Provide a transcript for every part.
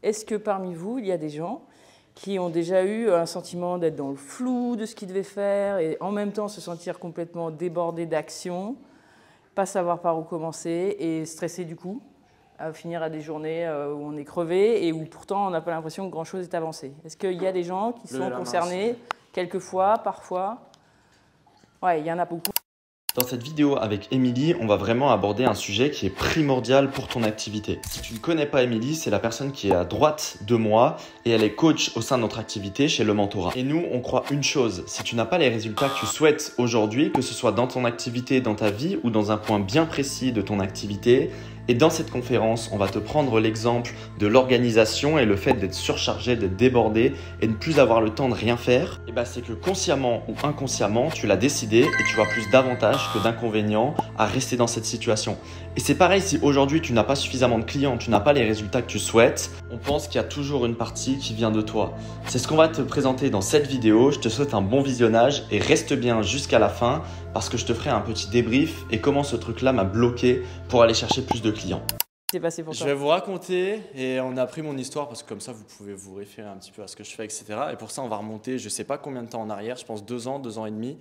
est-ce que parmi vous, il y a des gens qui ont déjà eu un sentiment d'être dans le flou de ce qu'ils devaient faire et en même temps se sentir complètement débordé d'action, pas savoir par où commencer et stressé du coup, à finir à des journées où on est crevé et où pourtant on n'a pas l'impression que grand-chose est avancé. Est-ce qu'il y a des gens qui sont concernés quelquefois, parfois? Ouais, il y en a beaucoup. Dans cette vidéo avec Émilie, on va vraiment aborder un sujet qui est primordial pour ton activité. Si tu ne connais pas Émilie, c'est la personne qui est à droite de moi et elle est coach au sein de notre activité chez Le Mentorat. Et nous, on croit une chose, si tu n'as pas les résultats que tu souhaites aujourd'hui, que ce soit dans ton activité, dans ta vie ou dans un point bien précis de ton activité, et dans cette conférence, on va te prendre l'exemple de l'organisation et le fait d'être surchargé, d'être débordé et de ne plus avoir le temps de rien faire. Et c'est que consciemment ou inconsciemment, tu l'as décidé et tu vois plus d'avantages que d'inconvénients à rester dans cette situation. Et c'est pareil si aujourd'hui tu n'as pas suffisamment de clients, tu n'as pas les résultats que tu souhaites, on pense qu'il y a toujours une partie qui vient de toi. C'est ce qu'on va te présenter dans cette vidéo. Je te souhaite un bon visionnage et reste bien jusqu'à la fin parce que je te ferai un petit débrief et comment ce truc-là m'a bloqué pour aller chercher plus de clients. Je vais vous raconter et on a pris mon histoire parce que comme ça vous pouvez vous référer un petit peu à ce que je fais, etc. Et pour ça on va remonter, je ne sais pas combien de temps en arrière, je pense 2 ans, 2 ans et demi,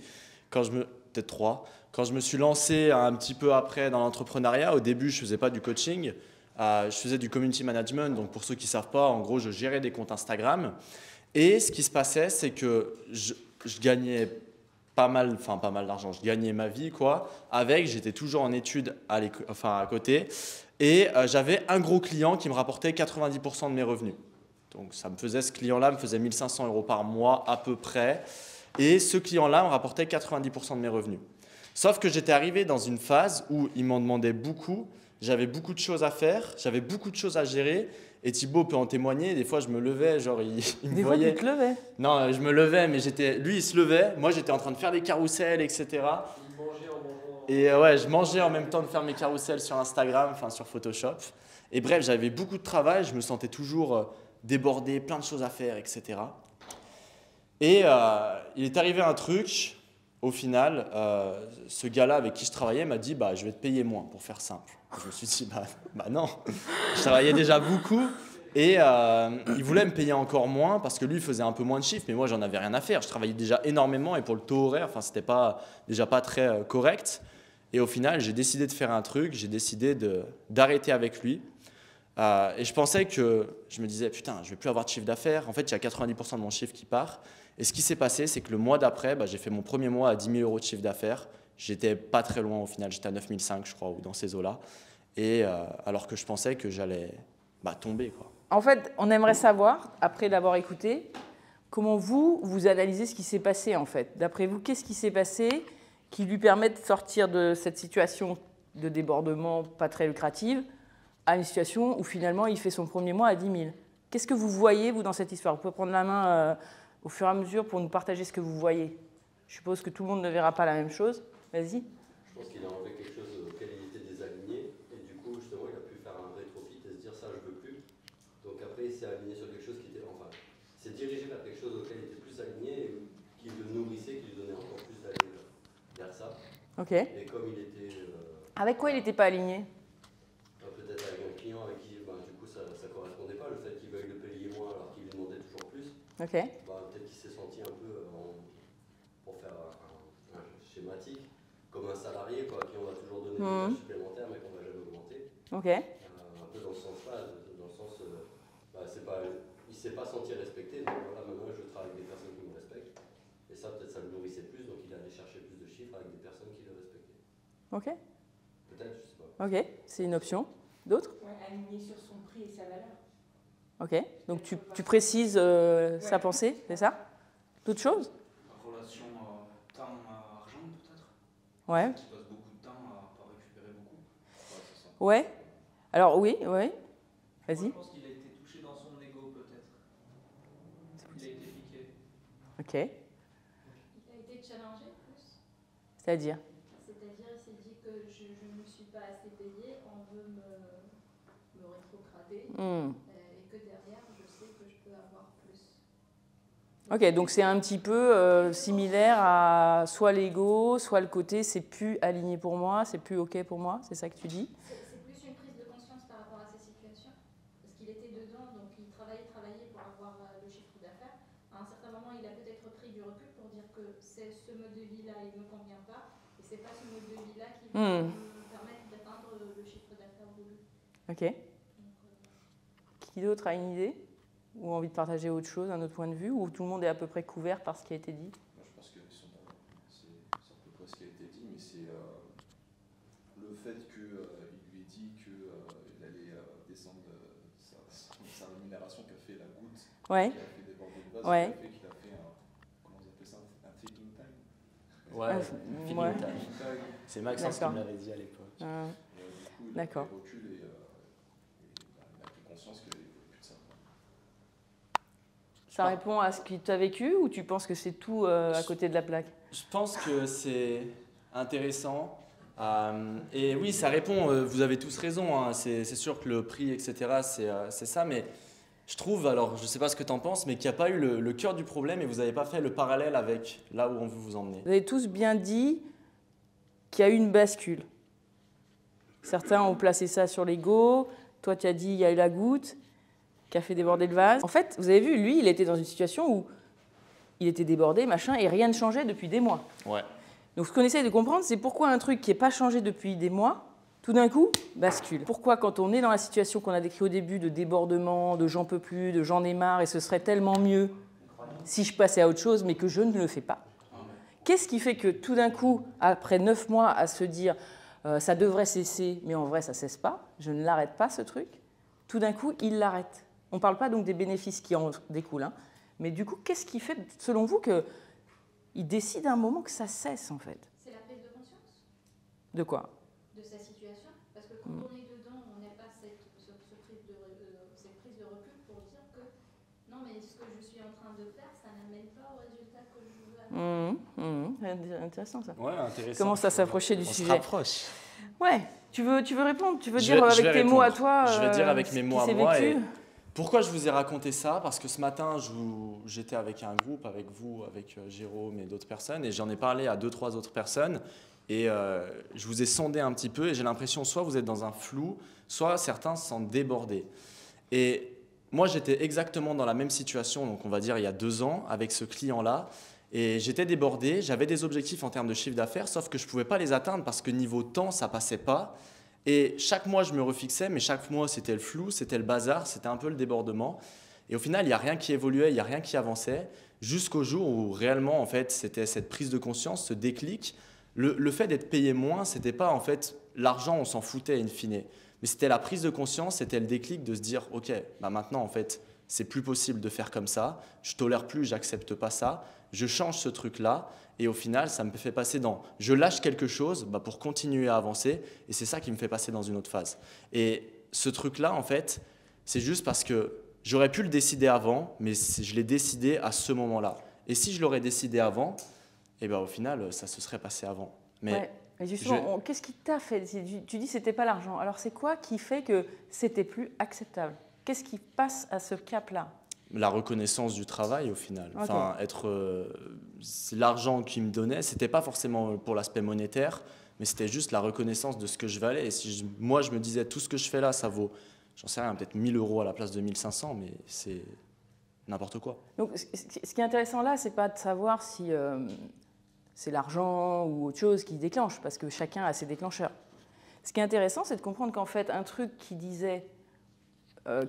peut-être 3. Quand je me suis lancé un petit peu après dans l'entrepreneuriat, au début je ne faisais pas du coaching, je faisais du community management. Donc pour ceux qui ne savent pas, en gros je gérais des comptes Instagram. Et ce qui se passait, c'est que je gagnais pas mal d'argent, je gagnais ma vie quoi. J'étais toujours en études à côté. Et j'avais un gros client qui me rapportait 90% de mes revenus. Donc ce client-là me faisait 1 500 € par mois à peu près. Et ce client-là me rapportait 90% de mes revenus. Sauf que j'étais arrivé dans une phase où il m'en demandait beaucoup. J'avais beaucoup de choses à faire, j'avais beaucoup de choses à gérer. Et Thibaut peut en témoigner, des fois je me levais, genre il me voyait. Des fois tu te levais? Non, je me levais, mais lui il se levait. Moi j'étais en train de faire des carousels, etc. Et ouais, je mangeais en même temps de faire mes carousels sur Instagram, sur Photoshop. Et bref, j'avais beaucoup de travail, je me sentais toujours débordé, plein de choses à faire, etc. Et il est arrivé un truc, au final, ce gars-là avec qui je travaillais m'a dit je vais te payer moins, pour faire simple. Je me suis dit non, je travaillais déjà beaucoup. Et il voulait me payer encore moins parce que lui faisait un peu moins de chiffres, mais moi j'en avais rien à faire. Je travaillais déjà énormément et pour le taux horaire, c'était déjà pas très correct. Et au final, j'ai décidé de faire un truc, j'ai décidé d'arrêter avec lui. Et je pensais je me disais, putain, je vais plus avoir de chiffre d'affaires. En fait, il y a 90% de mon chiffre qui part. Et ce qui s'est passé, c'est que le mois d'après, j'ai fait mon premier mois à 10 000 € de chiffre d'affaires. J'étais pas très loin au final, j'étais à 9 500 je crois, ou dans ces eaux-là. Et alors que je pensais que j'allais tomber, quoi. En fait, on aimerait savoir, après l'avoir écouté, comment vous analysez ce qui s'est passé en fait. D'après vous, qu'est-ce qui s'est passé qui lui permet de sortir de cette situation de débordement pas très lucrative à une situation où finalement il fait son premier mois à 10 000. Qu'est-ce que vous voyez, vous, dans cette histoire? Vous pouvez prendre la main au fur et à mesure pour nous partager ce que vous voyez. Je suppose que tout le monde ne verra pas la même chose. Vas-y. Je pense qu'il a enlevé quelque chose auquel il était désaligné et du coup, justement, il a pu faire un rétrofit et se dire ça, je veux plus. Donc après, il s'est aligné sur quelque chose qui était, il s'est dirigé vers quelque chose auquel il était plus aligné et qui le nourrissait, qui lui donnait encore plus d'aller vers ça. Ok. Et comme il était... avec quoi il n'était pas aligné? Peut-être avec un client avec qui, du coup, ça ne correspondait pas, le fait qu'il veuille le payer moins alors qu'il lui demandait toujours plus. Ok. Peut-être qu'il s'est senti un peu, pour faire un schématique, comme un salarié à qui on va toujours donner des tâches supplémentaires mais qu'on ne va jamais augmenter. Ok. Un peu dans ce sens-là, dans le sens, il ne s'est pas senti respecté, donc voilà, maintenant je travaille avec des personnes qui me respectent. Et ça, peut-être ça le nourrissait plus, donc il allait chercher plus de chiffres avec des personnes qui le respectaient. Ok. Peut-être, je ne sais pas. Ok, c'est une option. D'autres? Aligné sur son prix et sa valeur. Ok, donc tu précises sa pensée, c'est ça? D'autres choses? La relation temps-argent, peut-être. Ouais. Tu passes beaucoup de temps à pas récupérer beaucoup. C'est ça. Ouais. Alors oui. Vas-y. Je pense qu'il a été touché dans son ego, peut-être. Il a été piqué. Ok. Il a été challengé plus. C'est-à-dire? C'est-à-dire, il s'est dit que je ne me suis pas assez payé, on veut me rétrograder et que derrière, je sais que je peux avoir plus. Ok, donc c'est un petit peu similaire à soit l'ego, soit le côté c'est plus aligné pour moi, c'est plus ok pour moi, c'est ça que tu dis? C'est plus une prise de conscience par rapport à ces situations, parce qu'il était dedans, donc il travaillé pour avoir le chiffre d'affaires. À un certain moment, il a peut-être pris du recul pour dire que c'est ce mode de vie-là, il ne me convient pas, et c'est pas ce mode de vie-là qui va me permettre d'atteindre le chiffre d'affaires voulu. Ok. Qui d'autre a une idée ou envie de partager autre chose, un autre point de vue, ou tout le monde est à peu près couvert par ce qui a été dit? Moi, je pense que c'est à peu près ce qui a été dit, mais c'est le fait qu'il lui ait dit qu'il allait descendre sa rémunération qu'a fait la goutte, Ouais. qui a fait déborder le vase, Ouais. qui a fait un, comment on appelle ça, un taking time. Ouais, Ouais. c'est Maxence qui D'accord. me l'avait dit à l'époque. Du coup, il a D'accord. pris recul et il a pris conscience qu'il n'y avait plus de ça. Ça répond à ce que tu as vécu ou tu penses que c'est tout à côté de la plaque? Je pense que c'est intéressant. Et oui, ça répond, vous avez tous raison, hein, c'est sûr que le prix, etc., c'est ça, mais je trouve, alors je ne sais pas ce que tu en penses, mais qu'il n'y a pas eu le cœur du problème et vous n'avez pas fait le parallèle avec là où on veut vous emmener. Vous avez tous bien dit qu'il y a eu une bascule. Certains ont placé ça sur l'ego, toi tu as dit il y a eu la goutte qui a fait déborder le vase. En fait, vous avez vu, lui, il était dans une situation où il était débordé, machin, et rien ne changeait depuis des mois. Ouais. Donc ce qu'on essaye de comprendre, c'est pourquoi un truc qui n'est pas changé depuis des mois, tout d'un coup, bascule. Pourquoi quand on est dans la situation qu'on a décrite au début de débordement, de j'en peux plus, de j'en ai marre, et ce serait tellement mieux si je passais à autre chose, mais que je ne le fais pas. Qu'est-ce qui fait que tout d'un coup, après 9 mois à se dire ça devrait cesser, mais en vrai ça ne cesse pas, je ne l'arrête pas ce truc, tout d'un coup il l'arrête. On ne parle pas donc des bénéfices qui en découlent, hein, mais du coup qu'est-ce qui fait selon vous qu'il décide à un moment que ça cesse en fait? C'est la prise de conscience De quoi? de sa situation, parce que quand on est dedans, on n'a pas cette prise de recul pour dire que non, mais ce que je suis en train de faire, ça n'amène pas au résultat que je veux avoir. Intéressant ça. Ouais, intéressant. Comment ça s'approcher du On sujet? se rapproche. Ouais, tu veux répondre? Tu veux Je dire vais- je avec vais tes mots à répondre. toi Je vais dire avec ce mes qui mots à s'est moi. vécu Et pourquoi je vous ai raconté ça? Parce que ce matin, j'étais avec un groupe, avec vous, avec Jérôme et d'autres personnes, et j'en ai parlé à 2-3 autres personnes. Et je vous ai sondé un petit peu, et j'ai l'impression soit vous êtes dans un flou, soit certains se sentent débordés. Et moi, j'étais exactement dans la même situation, donc on va dire il y a 2 ans, avec ce client-là. Et j'étais débordé, j'avais des objectifs en termes de chiffre d'affaires, sauf que je ne pouvais pas les atteindre parce que niveau temps, ça ne passait pas. Et chaque mois, je me refixais, mais chaque mois, c'était le flou, c'était le bazar, c'était un peu le débordement. Et au final, il n'y a rien qui évoluait, il n'y a rien qui avançait, jusqu'au jour où réellement, en fait, c'était cette prise de conscience, ce déclic. Le fait d'être payé moins, ce n'était pas en fait l'argent, on s'en foutait in fine. Mais c'était la prise de conscience, c'était le déclic de se dire, ok, bah maintenant, en fait, c'est plus possible de faire comme ça, je tolère plus, j'accepte pas ça, je change ce truc-là, et au final, ça me fait passer je lâche quelque chose pour continuer à avancer, et c'est ça qui me fait passer dans une autre phase. Et ce truc-là, en fait, c'est juste parce que j'aurais pu le décider avant, mais je l'ai décidé à ce moment-là. Et si je l'aurais décidé avant, et au final, ça se serait passé avant. Mais ouais. Et justement, qu'est-ce qui t'a fait? Tu dis que ce n'était pas l'argent. Alors c'est quoi qui fait que c'était plus acceptable? Qu'est-ce qui passe à ce cap-là? La reconnaissance du travail au final. Okay. Enfin, c'est l'argent qu'il me donnait, c'était pas forcément pour l'aspect monétaire, mais c'était juste la reconnaissance de ce que je valais. Et si moi je me disais tout ce que je fais là, ça vaut, j'en sais rien, peut-être 1 000 € à la place de 1 500, mais c'est n'importe quoi. Donc ce qui est intéressant là, c'est pas de savoir si c'est l'argent ou autre chose qui déclenche, parce que chacun a ses déclencheurs. Ce qui est intéressant, c'est de comprendre qu'en fait, un truc qui disait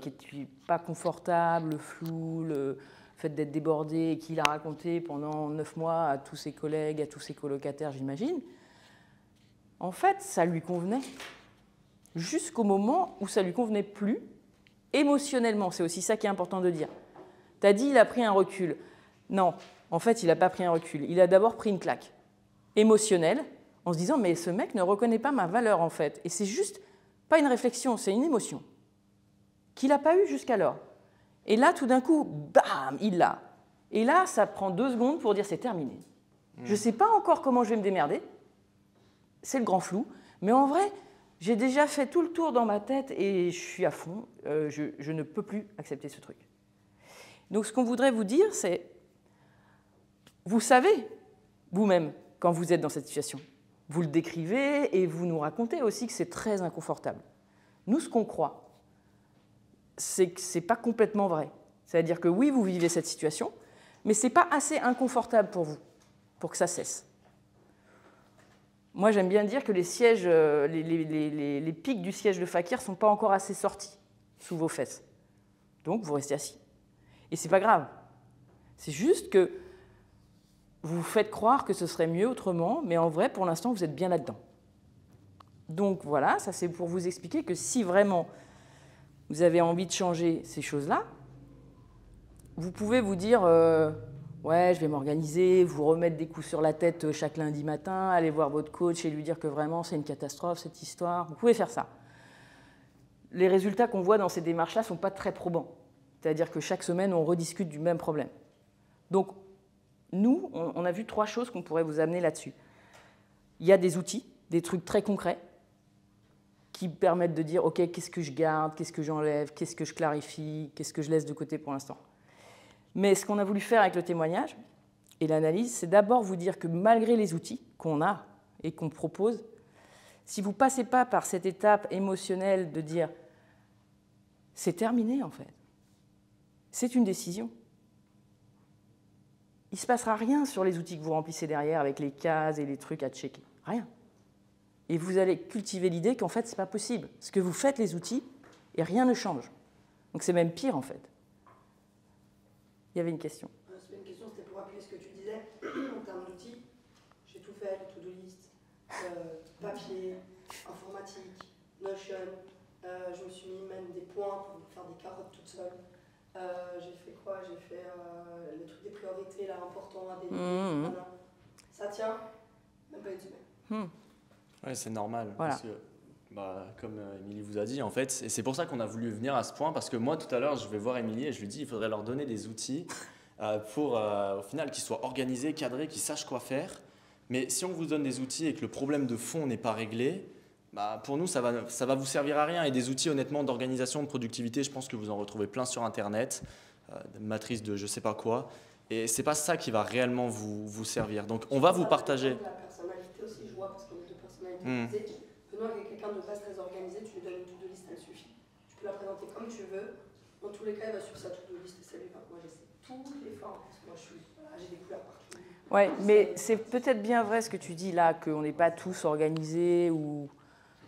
qui n'était pas confortable, le flou, le fait d'être débordé, et qu'il a raconté pendant 9 mois à tous ses collègues, à tous ses colocataires, j'imagine, en fait, ça lui convenait. Jusqu'au moment où ça ne lui convenait plus, émotionnellement. C'est aussi ça qui est important de dire. Tu as dit il a pris un recul. Non, en fait, il n'a pas pris un recul. Il a d'abord pris une claque émotionnelle, en se disant mais ce mec ne reconnaît pas ma valeur, en fait. Et c'est juste pas une réflexion, c'est une émotion qu'il n'a pas eue jusqu'alors. Et là, tout d'un coup, bam, il l'a. Et là, ça prend 2 secondes pour dire c'est terminé. Je ne sais pas encore comment je vais me démerder. C'est le grand flou. Mais en vrai, j'ai déjà fait tout le tour dans ma tête et je suis à fond. Je ne peux plus accepter ce truc. Donc, ce qu'on voudrait vous dire, c'est vous savez, vous-même, quand vous êtes dans cette situation. Vous le décrivez et vous nous racontez aussi que c'est très inconfortable. Nous, ce qu'on croit, c'est que ce n'est pas complètement vrai. C'est-à-dire que oui, vous vivez cette situation, mais ce n'est pas assez inconfortable pour vous, pour que ça cesse. Moi, j'aime bien dire que les sièges, les pics du siège de fakir ne sont pas encore assez sortis sous vos fesses. Donc, vous restez assis. Et ce n'est pas grave. C'est juste que vous vous faites croire que ce serait mieux autrement, mais en vrai, pour l'instant, vous êtes bien là-dedans. Donc, voilà, ça c'est pour vous expliquer que si vraiment vous avez envie de changer ces choses-là, vous pouvez vous dire ouais, je vais m'organiser, vous remettre des coups sur la tête chaque lundi matin, aller voir votre coach et lui dire que vraiment c'est une catastrophe cette histoire. Vous pouvez faire ça. Les résultats qu'on voit dans ces démarches-là ne sont pas très probants. C'est-à-dire que chaque semaine, on rediscute du même problème. Donc, nous, on a vu 3 choses qu'on pourrait vous amener là-dessus. Il y a des outils, des trucs très concrets qui permettent de dire, OK, qu'est-ce que je garde, qu'est-ce que j'enlève, qu'est-ce que je clarifie, qu'est-ce que je laisse de côté pour l'instant. Mais ce qu'on a voulu faire avec le témoignage et l'analyse, c'est d'abord vous dire que malgré les outils qu'on a et qu'on propose, si vous ne passez pas par cette étape émotionnelle de dire « c'est terminé en fait », c'est une décision. Il ne se passera rien sur les outils que vous remplissez derrière avec les cases et les trucs à checker. Rien. Et vous allez cultiver l'idée qu'en fait, ce n'est pas possible. Ce que vous faites, les outils, et rien ne change. Donc c'est même pire en fait. Il y avait une question. C'était une question, c'était pour rappeler ce que tu disais en termes d'outils. J'ai tout fait, les to-do list, papier, informatique, Notion. Je me suis mis même des points pour faire des carottes toute seule. J'ai fait quoi? J'ai fait le truc des priorités, là, important à délimiter. Voilà. Ça tient, même pas une semaine. Oui, c'est normal. Voilà. Parce que, comme Émilie vous a dit, en fait, et c'est pour ça qu'on a voulu venir à ce point, parce que moi, tout à l'heure, je vais voir Émilie et je lui dis il faudrait leur donner des outils pour, au final, qu'ils soient organisés, cadrés, qu'ils sachent quoi faire. Mais si on vous donne des outils et que le problème de fond n'est pas réglé, pour nous, ça va vous servir à rien. Et des outils, honnêtement, d'organisation, de productivité, je pense que vous en retrouvez plein sur Internet, des matrices de je sais pas quoi. Et c'est pas ça qui va réellement vous servir. Donc, on va vous partager. La personnalité aussi, je vois, parce qu'on est deux personnalités. Benoît est quelqu'un de base très organisé, tu lui donnes une to-do list, elle suffit. Tu peux la présenter comme tu veux. Dans tous les cas, il va suivre sa to-do list et ça lui va. Moi, j'essaie toutes les formes, parce que moi, j'ai des couleurs partout. Ouais, mais c'est peut-être bien vrai ce que tu dis là, qu'on n'est pas tous organisés ou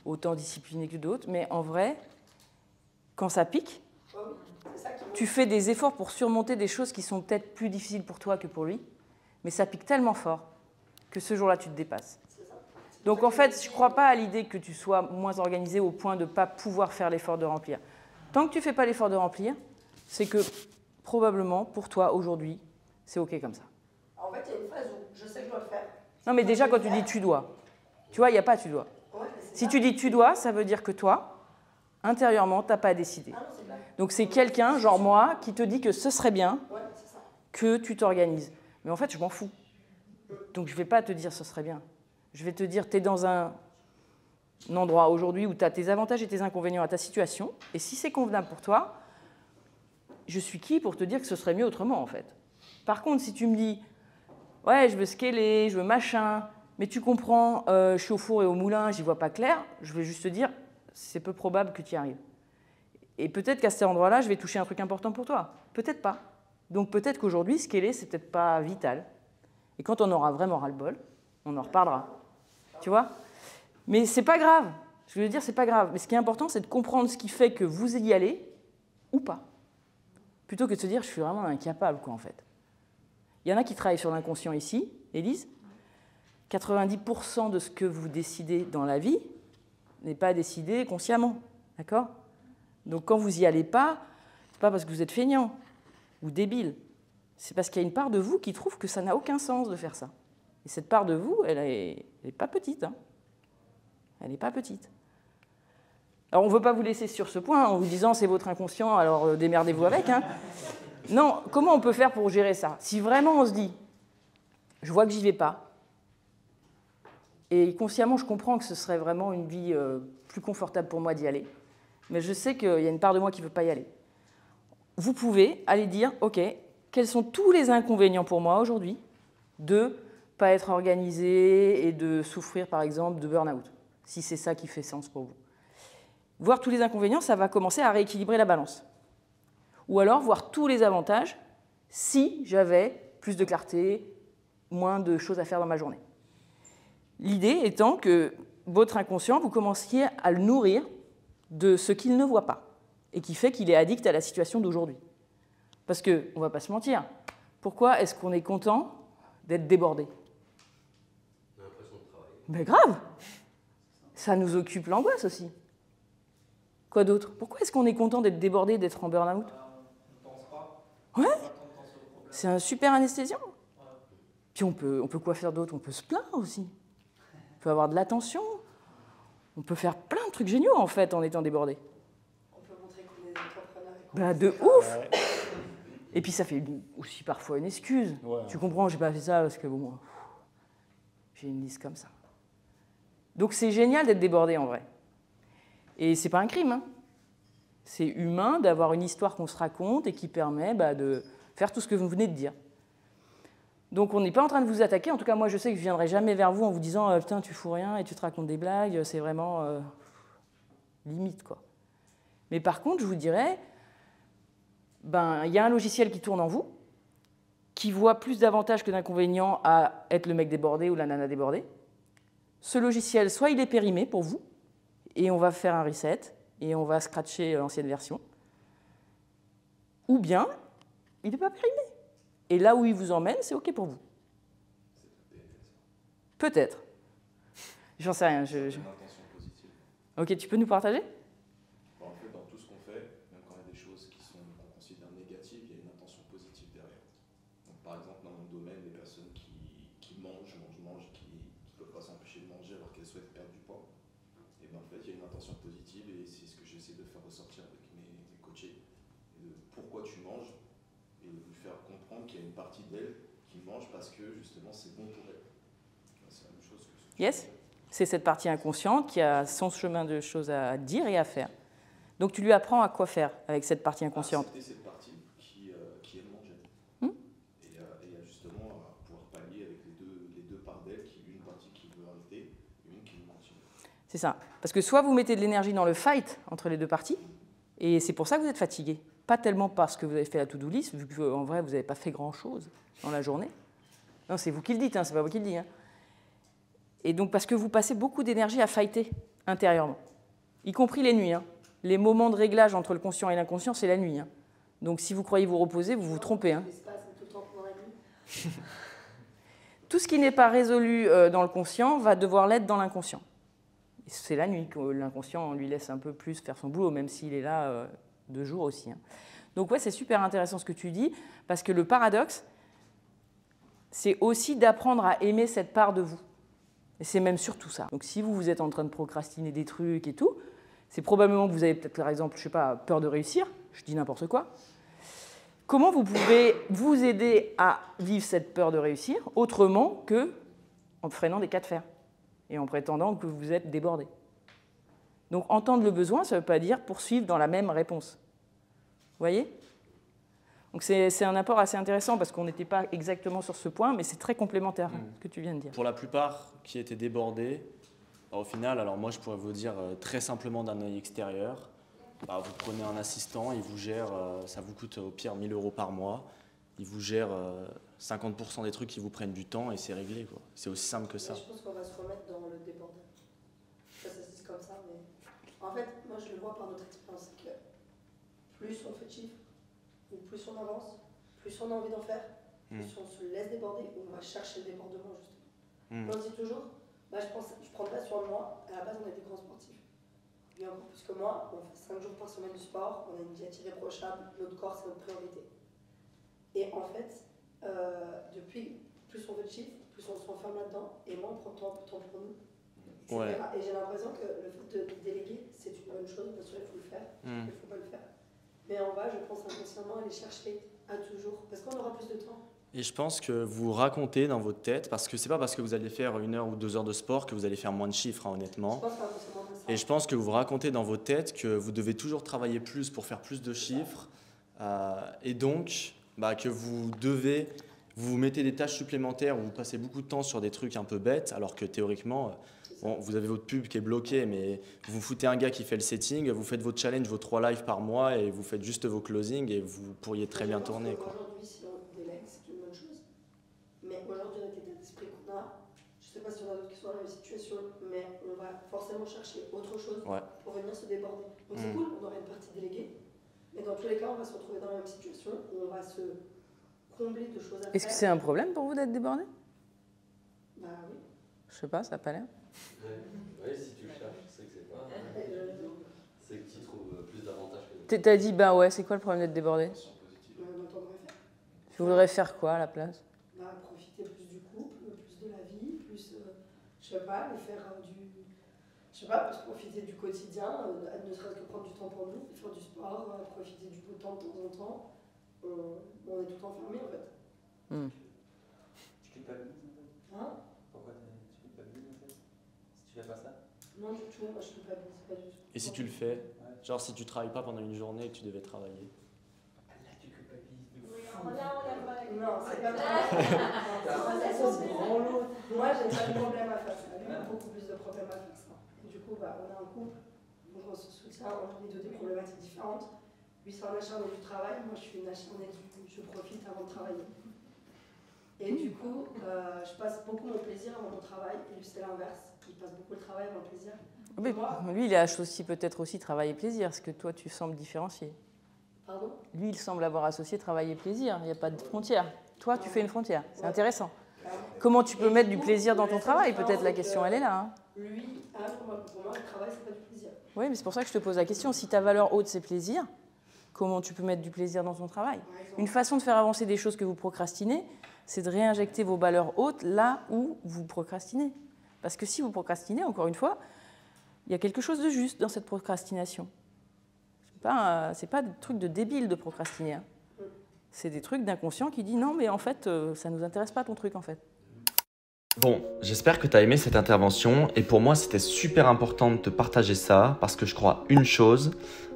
autant disciplinés que d'autres, mais en vrai, quand ça pique, tu fais des efforts pour surmonter des choses qui sont peut-être plus difficiles pour toi que pour lui, mais ça pique tellement fort que ce jour-là, tu te dépasses. Donc en fait, je ne crois pas à l'idée que tu sois moins organisé au point de ne pas pouvoir faire l'effort de remplir. Tant que tu ne fais pas l'effort de remplir, c'est que probablement, pour toi, aujourd'hui, c'est OK comme ça. En fait, il y a une phase où je sais que je dois le faire. Non, mais déjà, quand tu dis tu dois, tu vois, il n'y a pas tu dois. Si tu dis tu dois, ça veut dire que toi, intérieurement, tu n'as pas décidé. Donc c'est quelqu'un, genre moi, qui te dit que ce serait bien que tu t'organises. Mais en fait, je m'en fous. Donc je ne vais pas te dire ce serait bien. Je vais te dire, tu es dans un endroit aujourd'hui où tu as tes avantages et tes inconvénients à ta situation. Et si c'est convenable pour toi, je suis qui pour te dire que ce serait mieux autrement, en fait. Par contre, si tu me dis, ouais, je veux scaler, je veux machin, mais tu comprends, je suis au four et au moulin, j'y vois pas clair, je vais juste te dire, c'est peu probable que tu y arrives. Et peut-être qu'à cet endroit-là, je vais toucher un truc important pour toi. Peut-être pas. Donc peut-être qu'aujourd'hui, scaler, c'est peut-être pas vital. Et quand on aura vraiment ras-le-bol, on en reparlera. Tu vois? Mais c'est pas grave. Je veux dire, c'est pas grave. Mais ce qui est important, c'est de comprendre ce qui fait que vous y allez ou pas. Plutôt que de se dire, je suis vraiment incapable, quoi, en fait. Il y en a qui travaillent sur l'inconscient ici, Élise. 90% de ce que vous décidez dans la vie n'est pas décidé consciemment. D'accord? Donc quand vous n'y allez pas, c'est pas parce que vous êtes feignant ou débile. C'est parce qu'il y a une part de vous qui trouve que ça n'a aucun sens de faire ça. Et cette part de vous, elle n'est pas petite. Hein. Elle n'est pas petite. Alors on ne veut pas vous laisser sur ce point en vous disant c'est votre inconscient, alors démerdez-vous avec. Hein. Non, comment on peut faire pour gérer ça? Si vraiment on se dit, je vois que j'y vais pas, et consciemment je comprends que ce serait vraiment une vie plus confortable pour moi d'y aller, mais je sais qu'il y a une part de moi qui ne veut pas y aller. Vous pouvez aller dire, ok, quels sont tous les inconvénients pour moi aujourd'hui de ne pas être organisé et de souffrir par exemple de burn-out, si c'est ça qui fait sens pour vous. Voir tous les inconvénients, ça va commencer à rééquilibrer la balance. Ou alors voir tous les avantages si j'avais plus de clarté, moins de choses à faire dans ma journée. L'idée étant que votre inconscient, vous commenciez à le nourrir de ce qu'il ne voit pas et qui fait qu'il est addict à la situation d'aujourd'hui. Parce qu'on ne va pas se mentir, pourquoi est-ce qu'on est content d'être débordé? On a l'impression de travailler. Mais grave! Ça nous occupe l'angoisse aussi. Quoi d'autre? Pourquoi est-ce qu'on est content d'être débordé, d'être en burn-out? On ne pense pas. Ouais, On va pas tant penser au problème. c'est un super anesthésiant. Puis on peut quoi faire d'autre? On peut se plaindre aussi. On peut avoir de l'attention. On peut faire plein de trucs géniaux en fait en étant débordé. On peut montrer qu'on est des entrepreneurs et qu'on Bah, fait de ça. ouf! Ouais. Et puis ça fait aussi parfois une excuse. Ouais. Tu comprends, j'ai pas fait ça parce que bon, j'ai une liste comme ça. Donc c'est génial d'être débordé en vrai. Et c'est pas un crime. Hein. C'est humain d'avoir une histoire qu'on se raconte et qui permet de faire tout ce que vous venez de dire. Donc on n'est pas en train de vous attaquer. En tout cas, moi je sais que je viendrai jamais vers vous en vous disant putain tu fous rien et tu te racontes des blagues. C'est vraiment limite quoi. Mais par contre, je vous dirais, il y a un logiciel qui tourne en vous, qui voit plus d'avantages que d'inconvénients à être le mec débordé ou la nana débordée. Ce logiciel, soit il est périmé pour vous, et on va faire un reset, et on va scratcher l'ancienne version, ou bien il n'est pas périmé. Et là où il vous emmène, c'est OK pour vous. Peut-être. J'en sais rien. Une intention positive. OK, tu peux nous partager? En fait, dans tout ce qu'on fait, même quand il y a des choses qu'on considère négatives, il y a une intention positive derrière. Donc, par exemple, dans mon domaine, les personnes qui mangent, qui ne peuvent pas s'empêcher de manger alors qu'elles souhaitent perdre du poids, et bien en fait, il y a une intention positive et c'est ce que j'essaie de faire ressortir avec mes coachés. Pourquoi tu manges et de lui faire comprendre qu'il y a une partie d'elle qui mange parce que justement c'est bon pour elle. C'est la même chose que ce que Yes. C'est cette partie inconsciente qui a son chemin de choses à dire et à faire. Donc tu lui apprends à quoi faire avec cette partie inconsciente. accepter cette partie qui aime manger. Et justement à pouvoir pallier avec les deux parts d'elle, une partie qui veut arrêter et une qui veut continuer. C'est ça. Parce que soit vous mettez de l'énergie dans le fight entre les deux parties, et c'est pour ça que vous êtes fatigué. Pas tellement parce que vous avez fait la to-do list, vu qu'en vrai, vous n'avez pas fait grand-chose dans la journée. Non, c'est vous qui le dites, hein, c'est pas moi qui le dis. Hein. Et donc parce que vous passez beaucoup d'énergie à fighter intérieurement, y compris les nuits. Hein. Les moments de réglage entre le conscient et l'inconscient, c'est la nuit. Hein. Donc si vous croyez vous reposer, vous vous trompez. Hein. L'espace est tout le temps pendant la nuit. Tout ce qui n'est pas résolu dans le conscient va devoir l'être dans l'inconscient. C'est la nuit que l'inconscient lui laisse un peu plus faire son boulot, même s'il est là de jour aussi. Hein. Donc ouais, c'est super intéressant ce que tu dis, parce que le paradoxe, c'est aussi d'apprendre à aimer cette part de vous. Et c'est même surtout ça. Donc si vous êtes en train de procrastiner des trucs et tout, c'est probablement que vous avez peut-être, par exemple, je sais pas, peur de réussir, je dis n'importe quoi. Comment vous pouvez vous aider à vivre cette peur de réussir autrement que en freinant des cas de fer et en prétendant que vous êtes débordé? Donc entendre le besoin, ça ne veut pas dire poursuivre dans la même réponse. Vous voyez? Donc c'est un apport assez intéressant parce qu'on n'était pas exactement sur ce point, mais c'est très complémentaire ce que tu viens de dire. Pour la plupart qui étaient débordés, au final, alors moi je pourrais vous dire très simplement d'un œil extérieur, vous prenez un assistant, il vous gère, ça vous coûte au pire 1 000 € par mois, il vous gère 50% des trucs qui vous prennent du temps et c'est réglé, quoi. C'est aussi simple que ça. Mais je pense qu'on va se remettre dans le débordement. Ça se dit comme ça, mais en fait, moi je le vois par notre expérience, c'est que plus on fait de chiffres, ou plus on avance, plus on a envie d'en faire, plus on se laisse déborder, ou on va chercher le débordement justement. On dit toujours, je prendrais soin de moi, à la base on est des grands sportifs. Bien encore plus que moi, on fait 5 jours par semaine de sport, on a une diète irréprochable, notre corps c'est notre priorité. Et en fait, depuis, plus on veut de chiffres, plus on s'enferme là-dedans, et moins on prend temps pour nous. Ouais. Et j'ai l'impression que le fait de déléguer, c'est une bonne chose, bien sûr il faut le faire, il ne faut pas le faire. Mais on va, je pense, inconsciemment aller chercher à toujours, parce qu'on aura plus de temps. Et je pense que vous racontez dans votre tête, parce que c'est pas parce que vous allez faire 1 heure ou 2 heures de sport que vous allez faire moins de chiffres, hein, honnêtement. Je pense qu'inconsciemment, on fait ça. Et je pense que vous racontez dans votre tête que vous devez toujours travailler plus pour faire plus de chiffres, et donc que vous mettez des tâches supplémentaires où vous passez beaucoup de temps sur des trucs un peu bêtes, alors que théoriquement, Bon, vous avez votre pub qui est bloquée, mais vous foutez un gars qui fait le setting, vous faites votre challenge, vos 3 lives par mois et vous faites juste vos closings et vous pourriez très bien tourner, quoi. Aujourd'hui, si on délègue, c'est une bonne chose. Mais aujourd'hui, avec l'état d'esprit qu'on a, je ne sais pas si on a d'autres qui sont dans la même situation, mais on va forcément chercher autre chose pour venir se déborder. Donc c'est cool, on aurait une partie déléguée, mais dans tous les cas, on va se retrouver dans la même situation où on va se combler de choses à faire. Est-ce que c'est un problème pour vous d'être débordé? Bah oui. Je sais pas, ça n'a pas l'air. Oui, si tu le cherches, c'est que c'est pas. C'est que tu trouves plus d'avantages que. T'as dit, bah ouais, c'est quoi le problème d'être débordé? Tu voudrais faire quoi à la place? Bah, profiter plus du couple, plus de la vie, plus, je sais pas, aller faire je sais pas, plus profiter du quotidien, ne serait-ce que prendre du temps pour nous, faire du sport, profiter du beau temps de temps en temps. On est tout enfermé en fait. Tu culpabilises en fait? Hein? Pourquoi tu culpabilises en fait? Si tu fais pas ça? Non du tout, moi je culpabilise pas du tout. Et si tu le fais, genre si tu travailles pas pendant une journée et que tu devais travailler? Là, tu culpabilises de Oui, fou. non, c'est pas vrai. Moi j'ai pas de problème à faire ça. Lui a beaucoup plus de problèmes à faire ça. Et du coup, bah, on a un couple, donc on se soutient, on a les deux des problématiques différentes. Lui c'est un acharné du travail, moi je suis une acharnée je profite avant de travailler. Et du coup, je passe beaucoup mon plaisir avant mon travail, et lui c'est l'inverse, il passe beaucoup le travail avant le plaisir. Mais lui, il a associé peut-être aussi travail et plaisir, ce que toi, tu sembles différencier. Pardon? Lui, il semble avoir associé travail et plaisir, il n'y a pas de frontière. Toi, tu fais une frontière, c'est intéressant. Comment tu peux mettre du plaisir dans ton travail? Peut-être la question, elle est là. Hein. Lui, pour moi, le travail, c'est pas du plaisir. Oui, mais c'est pour ça que je te pose la question. Si ta valeur haute, c'est plaisir, comment tu peux mettre du plaisir dans ton travail? Une façon de faire avancer des choses que vous procrastinez, c'est de réinjecter vos valeurs hautes là où vous procrastinez. Parce que si vous procrastinez, encore une fois, il y a quelque chose de juste dans cette procrastination. C'est pas des trucs de débile de procrastiner. Hein. C'est des trucs d'inconscient qui dit non, mais en fait, ça ne nous intéresse pas ton truc en fait. Bon, j'espère que tu as aimé cette intervention et pour moi c'était super important de te partager ça parce que je crois une chose,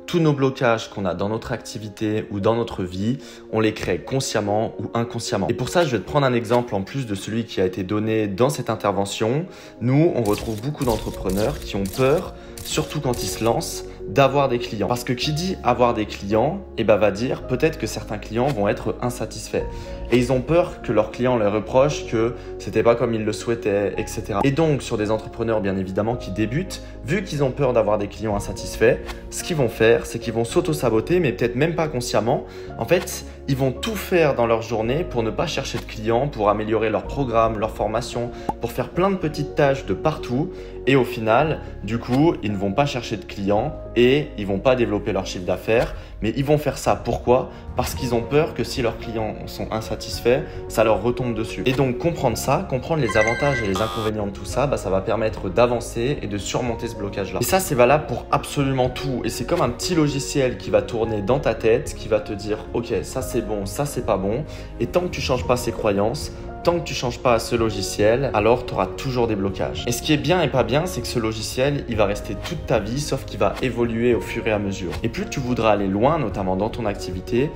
tous nos blocages qu'on a dans notre activité ou dans notre vie, on les crée consciemment ou inconsciemment. Et pour ça, je vais te prendre un exemple en plus de celui qui a été donné dans cette intervention. Nous, on retrouve beaucoup d'entrepreneurs qui ont peur, surtout quand ils se lancent, d'avoir des clients. Parce que qui dit avoir des clients, va dire peut-être que certains clients vont être insatisfaits. Et ils ont peur que leurs clients leur reprochent que c'était pas comme ils le souhaitaient, etc. Et donc, sur des entrepreneurs, bien évidemment, qui débutent, vu qu'ils ont peur d'avoir des clients insatisfaits, ce qu'ils vont faire, c'est qu'ils vont s'auto-saboter, mais peut-être même pas consciemment. En fait, ils vont tout faire dans leur journée pour ne pas chercher de clients, pour améliorer leur programme, leur formation, pour faire plein de petites tâches de partout. Et au final, du coup, ils ne vont pas chercher de clients et ils vont pas développer leur chiffre d'affaires. Mais ils vont faire ça. Pourquoi? Parce qu'ils ont peur que si leurs clients sont insatisfaits, ça leur retombe dessus. Et donc comprendre ça, comprendre les avantages et les inconvénients de tout ça, ça va permettre d'avancer et de surmonter ce blocage-là. Et ça, c'est valable pour absolument tout. Et c'est comme un petit logiciel qui va tourner dans ta tête, qui va te dire « Ok, ça c'est bon, ça c'est pas bon ». Et tant que tu changes pas ces croyances, tant que tu ne changes pas ce logiciel, alors tu auras toujours des blocages. Et ce qui est bien et pas bien, c'est que ce logiciel, il va rester toute ta vie, sauf qu'il va évoluer au fur et à mesure. Et plus tu voudras aller loin, notamment dans ton activité,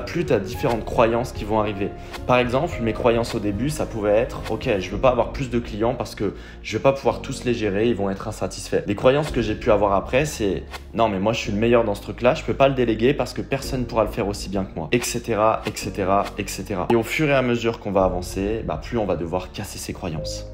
plus tu as différentes croyances qui vont arriver. Par exemple, mes croyances au début, ça pouvait être « Ok, je veux pas avoir plus de clients parce que je vais pas pouvoir tous les gérer, ils vont être insatisfaits. » Les croyances que j'ai pu avoir après, c'est « Non, mais moi je suis le meilleur dans ce truc-là, je peux pas le déléguer parce que personne ne pourra le faire aussi bien que moi. » Etc, etc, etc. Et au fur et à mesure qu'on va avancer, plus on va devoir casser ses croyances.